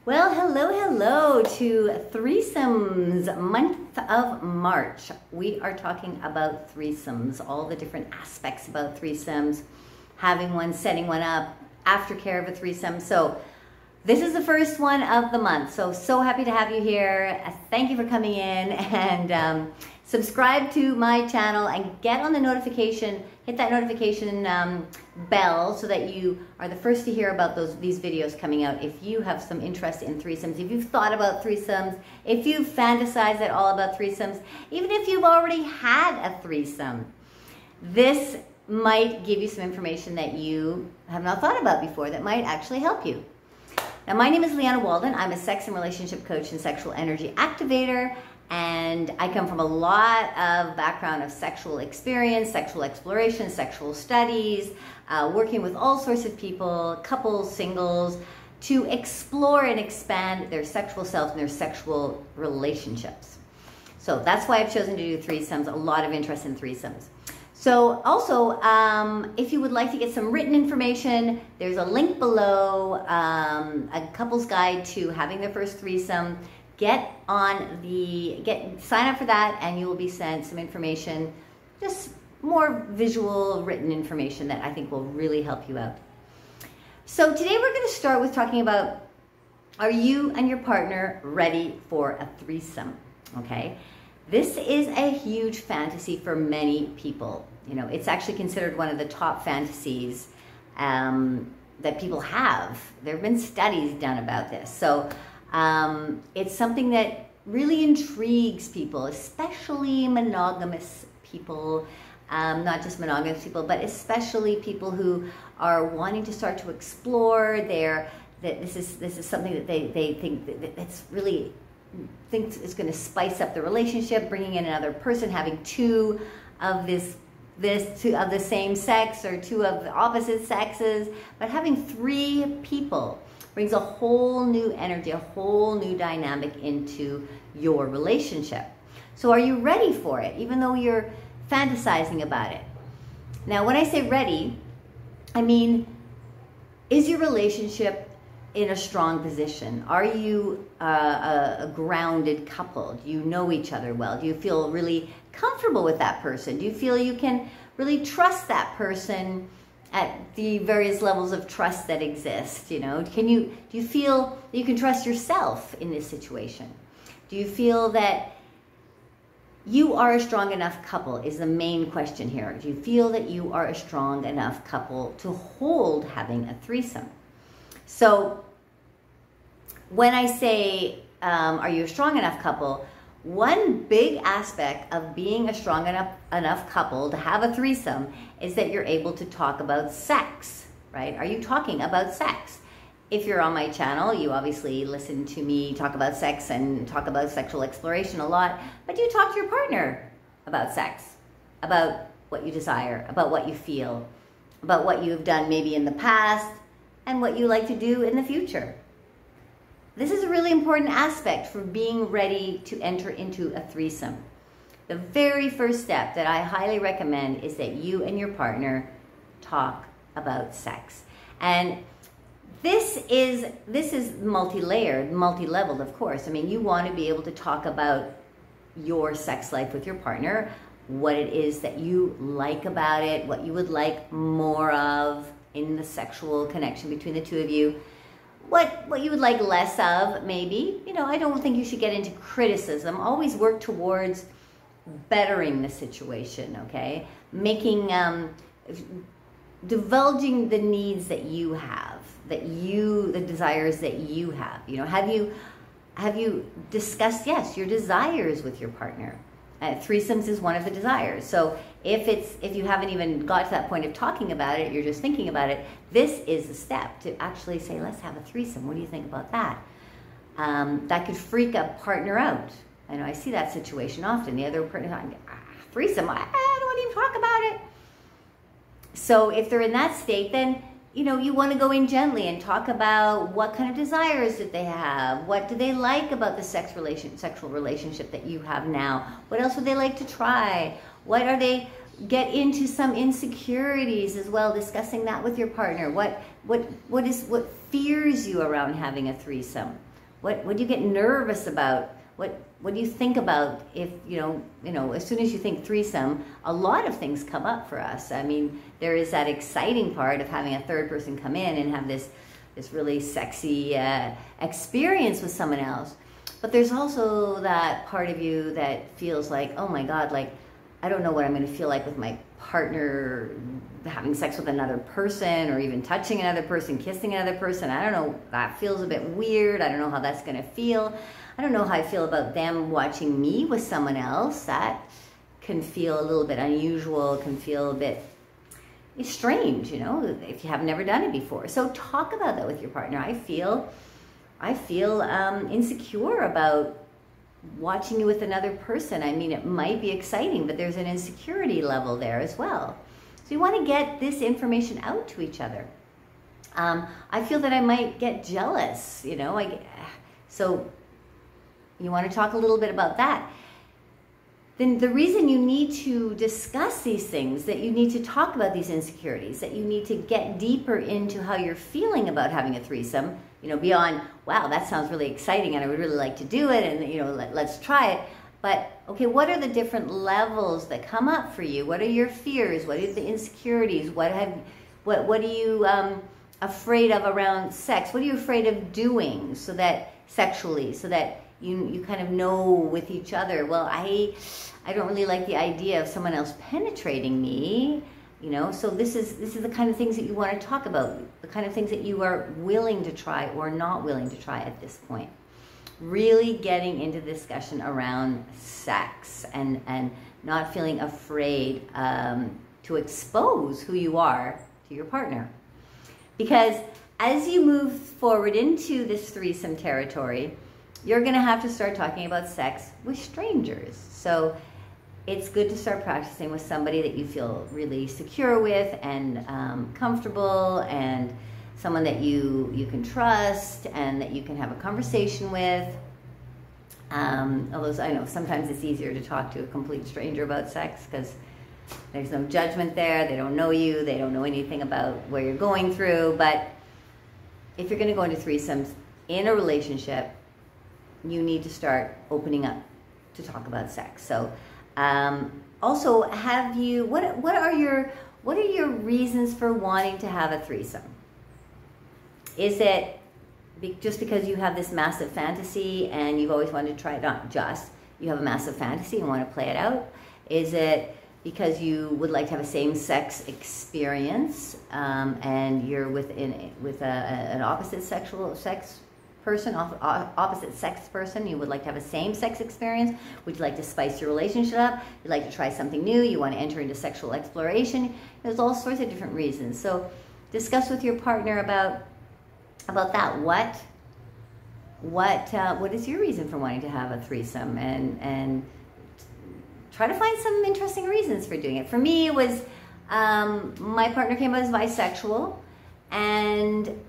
Well, hello to Threesomes month of March. We are talking about threesomes, all the different aspects about threesomes, having one, setting one up, aftercare of a threesome. So this is the first one of the month. So happy to have you here. Thank you for coming in, and subscribe to my channel and get on the notification, hit that notification bell so that you are the first to hear about these videos coming out. If you have some interest in threesomes, if you've thought about threesomes, if you've fantasized at all about threesomes, even if you've already had a threesome, this might give you some information that you have not thought about before that might actually help you. Now, my name is Lianna Walden. I'm a sex and relationship coach and sexual energy activator, and I come from a lot of background of sexual experience, sexual exploration, sexual studies, working with all sorts of people, couples, singles, to explore and expand their sexual self and their sexual relationships. So that's why I've chosen to do threesomes, a lot of interest in threesomes. So also, if you would like to get some written information, there's a link below, a couple's guide to having their first threesome. Sign up for that, and you will be sent some information, just more visual written information that I think will really help you out. So today we're going to start with talking about, are you and your partner ready for a threesome? Okay. This is a huge fantasy for many people. You know, it's actually considered one of the top fantasies that people have. There have been studies done about this. So it's something that really intrigues people, especially monogamous people, not just monogamous people, but especially people who are wanting to start to explore this is something that they think that's really thinks it's going to spice up the relationship, bringing in another person, having two of two of the same sex or two of the opposite sexes, but having three people brings a whole new energy, a whole new dynamic into your relationship. So are you ready for it, even though you're fantasizing about it? Now, when I say ready, I mean, is your relationship in a strong position? Are you a grounded couple? Do you know each other well? Do you feel really comfortable with that person? Do you feel you can really trust that person at the various levels of trust that exist? You know, do you feel you can trust yourself in this situation? Do you feel that you are a strong enough couple is the main question here. Do you feel that you are a strong enough couple to hold having a threesome? So when I say, are you a strong enough couple, one big aspect of being a strong enough couple to have a threesome is that you're able to talk about sex, right? Are you talking about sex? If you're on my channel, you obviously listen to me talk about sex and talk about sexual exploration a lot, but do you talk to your partner about sex, about what you desire, about what you feel, about what you have done maybe in the past, and what you like to do in the future? This is a really important aspect for being ready to enter into a threesome. The very first step that I highly recommend is that you and your partner talk about sex. And this is multi-layered, multi-leveled, of course. I mean, you want to be able to talk about your sex life with your partner, what it is that you like about it, what you would like more of in the sexual connection between the two of you, what you would like less of, maybe. You know, I don't think you should get into criticism. Always work towards bettering the situation, okay? Divulging the needs that you have, the desires that you have. You know, have you discussed, yes, your desires with your partner? Threesomes is one of the desires. So if you haven't even got to that point of talking about it, you're just thinking about it, this is the step to actually say, let's have a threesome. What do you think about that? That could freak a partner out. I know I see that situation often. The other partner's like, threesome, I don't want to even talk about it. So if they're in that state, then you know, you want to go in gently and talk about what kind of desires that they have. What do they like about the sexual relationship that you have now? What else would they like to try? What are they, get into some insecurities as well, discussing that with your partner. What fears you around having a threesome? What do you get nervous about? What do you think about if, as soon as you think threesome, a lot of things come up for us. I mean, there is that exciting part of having a third person come in and have this really sexy experience with someone else. But there's also that part of you that feels like, oh my God, like, I don't know what I'm going to feel like with my partner having sex with another person, or even touching another person, kissing another person. I don't know, that feels a bit weird. I don't know how that's going to feel. I don't know how I feel about them watching me with someone else. That can feel a little bit unusual, can feel a bit strange, if you have never done it before. So talk about that with your partner. I feel insecure about watching you with another person. I mean, it might be exciting, but there's an insecurity level there as well. So you want to get this information out to each other. I feel that I might get jealous, so you want to talk a little bit about that. Then the reason you need to discuss these things, that you need to talk about these insecurities, that you need to get deeper into how you're feeling about having a threesome, beyond, wow, that sounds really exciting and I would really like to do it, and let's try it. But okay, what are the different levels that come up for you? What are your fears? What are the insecurities? What are you afraid of around sex? What are you afraid of doing sexually, so that you kind of know with each other, well, I don't really like the idea of someone else penetrating me, so this is the kind of things that you want to talk about, the kind of things that you are willing to try or not willing to try at this point. Really getting into discussion around sex and not feeling afraid to expose who you are to your partner. Because as you move forward into this threesome territory, you're going to have to start talking about sex with strangers. So it's good to start practicing with somebody that you feel really secure with and comfortable, and someone that you can trust and that you can have a conversation with. Although I know sometimes it's easier to talk to a complete stranger about sex because there's no judgment there. They don't know you. They don't know anything about what you're going through. But if you're going to go into threesomes in a relationship, you need to start opening up to talk about sex. So also, what are your reasons for wanting to have a threesome? Is it just because you have this massive fantasy and you've always wanted to try it? Not just, you have a massive fantasy and want to play it out. Is it because you would like to have a same-sex experience and you're with an opposite opposite sex person, you would like to have a same-sex experience? Would you like to spice your relationship up? You'd like to try something new? You want to enter into sexual exploration? There's all sorts of different reasons. So discuss with your partner about that. What is your reason for wanting to have a threesome, and try to find some interesting reasons for doing it. For me, it was my partner came out as bisexual, and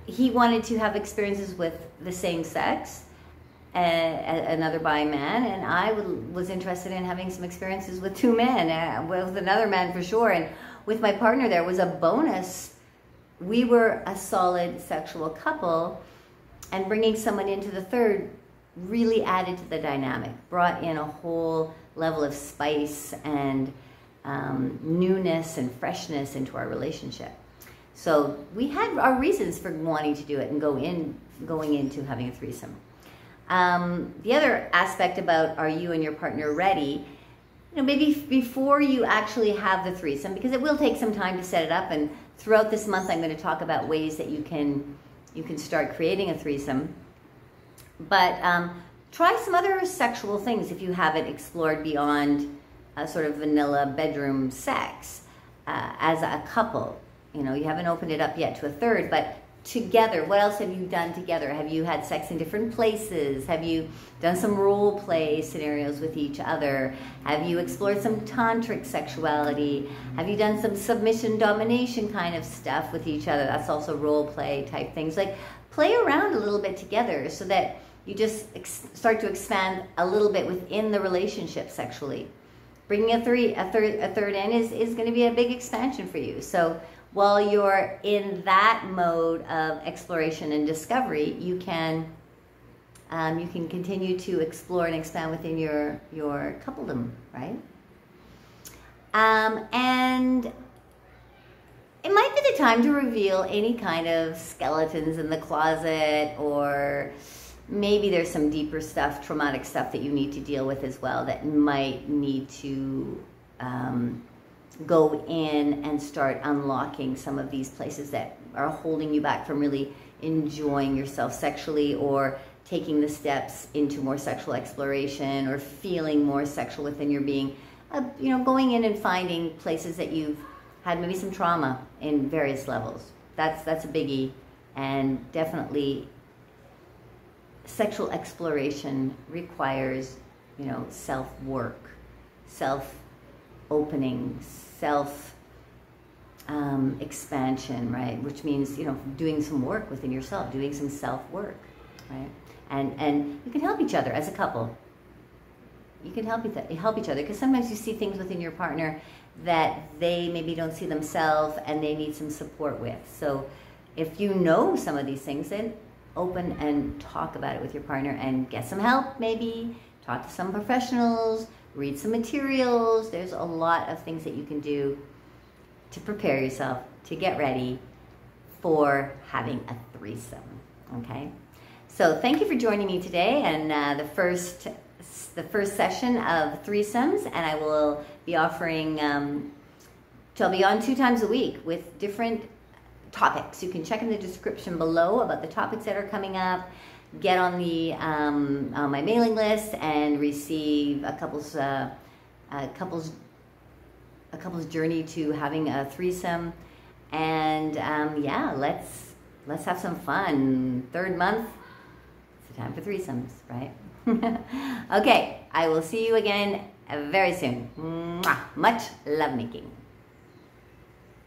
he wanted to have experiences with the same sex, another bi man, and I was interested in having some experiences with two men, with another man for sure. And with my partner, there was a bonus. We were a solid sexual couple, and bringing someone into the third really added to the dynamic, brought in a whole level of spice and newness and freshness into our relationship. So we had our reasons for wanting to do it and going into having a threesome. The other aspect about, are you and your partner ready? Maybe before you actually have the threesome, because it will take some time to set it up, and throughout this month I'm going to talk about ways that you can start creating a threesome. But try some other sexual things if you haven't explored beyond sort of vanilla bedroom sex as a couple. You haven't opened it up yet to a third, but together, what else have you done together? Have you had sex in different places? Have you done some role play scenarios with each other? Have you explored some tantric sexuality? Have you done some submission domination kind of stuff with each other? That's also role play type things. Like, play around a little bit together so that you just start to expand a little bit within the relationship sexually. Bringing a third in is going to be a big expansion for you. So while you're in that mode of exploration and discovery, you can continue to explore and expand within your coupledom, right? And it might be the time to reveal any kind of skeletons in the closet, or maybe there's some deeper stuff, traumatic stuff that you need to deal with as well, that might need to go in and start unlocking some of these places that are holding you back from really enjoying yourself sexually, or taking the steps into more sexual exploration, or feeling more sexual within your being. Going in and finding places that you've had maybe some trauma in various levels. That's a biggie, and definitely sexual exploration requires, self-work, self-opening, self-expansion, right? Which means, doing some work within yourself, doing some self-work, right? And you can help each other as a couple. You can help each other, because sometimes you see things within your partner that they maybe don't see themselves and they need some support with. So if you know some of these things, then open and talk about it with your partner and get some help, maybe talk to some professionals, read some materials. There's a lot of things that you can do to prepare yourself to get ready for having a threesome, okay? So thank you for joining me today, and the first session of Threesomes, and I will be offering, I'll be on 2 times a week with different topics. You can check in the description below about the topics that are coming up, get on the on my mailing list, and receive a couple's journey to having a threesome. And yeah, let's have some fun. 3rd month, it's the time for threesomes, right? Okay, I will see you again very soon. Mwah. Much love making.